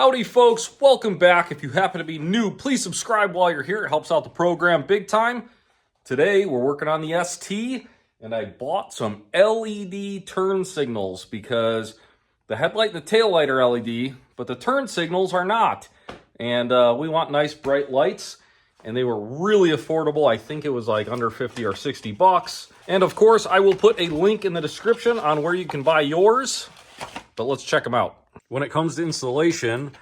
Howdy folks, welcome back. If you happen to be new, please subscribe while you're here. It helps out the program big time. Today we're working on the ST and I bought some LED turn signals because the headlight and the tail light are LED, but the turn signals are not. And we want nice bright lights and they were really affordable. I think it was like under 50 or 60 bucks. And of course I will put a link in the description on where you can buy yours, but let's check them out. When it comes to installation,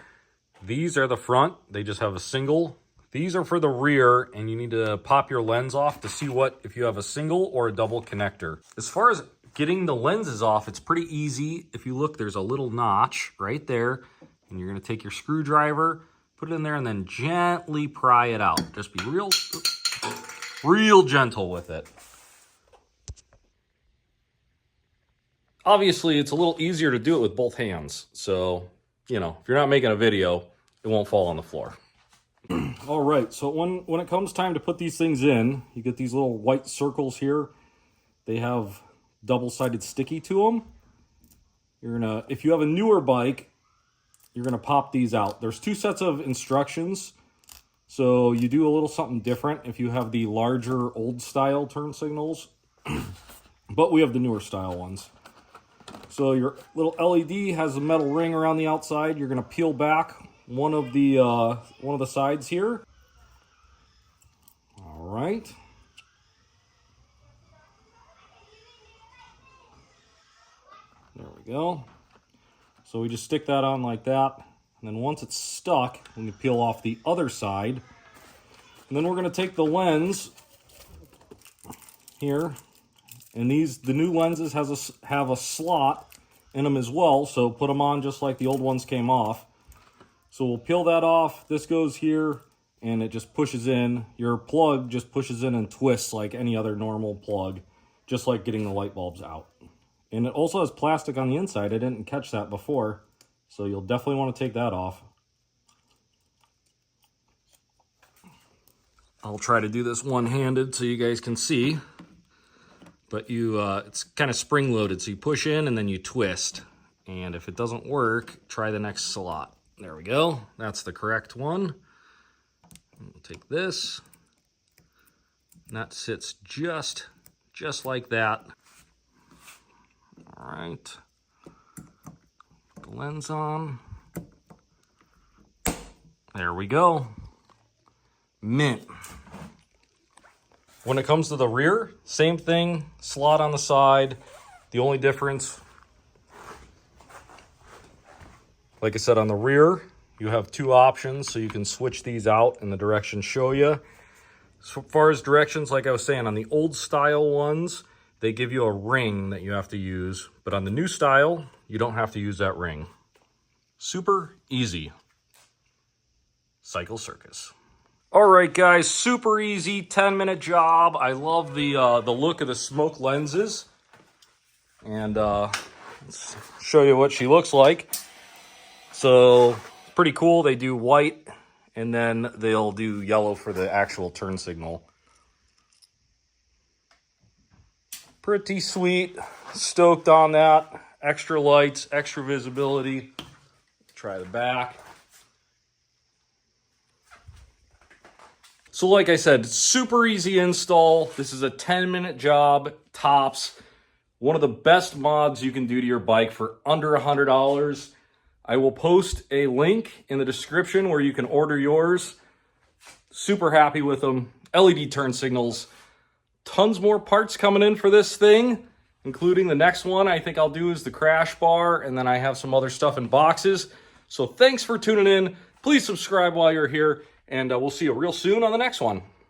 these are the front. They just have a single. These are for the rear, and you need to pop your lens off to see if you have a single or a double connector. As far as getting the lenses off, it's pretty easy. If you look, there's a little notch right there, and you're gonna take your screwdriver, put it in there, and then gently pry it out. Just be real gentle with it. Obviously, it's a little easier to do it with both hands. So, you know, if you're not making a video, it won't fall on the floor. All right, so when it comes time to put these things in, you get these little white circles here. They have double-sided sticky to them. If you have a newer bike, you're gonna pop these out. There's two sets of instructions. So you do a little something different if you have the larger old style turn signals, but we have the newer style ones. So your little LED has a metal ring around the outside. You're going to peel back one of the sides here. All right. There we go. So we just stick that on like that. And then once it's stuck, we can peel off the other side. And then we're going to take the lens here. And the new lenses have a slot in them as well, so put them on just like the old ones came off. So we'll peel that off. This goes here, and it just pushes in. Your plug just pushes in and twists like any other normal plug, just like getting the light bulbs out. And it also has plastic on the inside. I didn't catch that before, so you'll definitely want to take that off. I'll try to do this one-handed so you guys can see. But it's kind of spring-loaded, so you push in and then you twist. And if it doesn't work, try the next slot. There we go. That's the correct one. We'll take this. And that sits just like that. All right. Put the lens on. There we go. Mint. When it comes to the rear, same thing, slot on the side. The only difference, like I said, on the rear, you have two options, so you can switch these out and the directions show you. As far as directions, like I was saying, on the old style ones, they give you a ring that you have to use, but on the new style, you don't have to use that ring. Super easy. Cycle Circus. All right, guys, super easy, 10-minute job. I love the look of the smoke lenses. And let's show you what she looks like. So, pretty cool. They do white, and then they'll do yellow for the actual turn signal. Pretty sweet. Stoked on that. Extra lights, extra visibility. Try the back. So like I said, super easy install. This is a 10-minute job, tops. One of the best mods you can do to your bike for under $100. I will post a link in the description where you can order yours. Super happy with them. LED turn signals. Tons more parts coming in for this thing, including the next one I think I'll do is the crash bar, and then I have some other stuff in boxes. So thanks for tuning in. Please subscribe while you're here. And we'll see you real soon on the next one.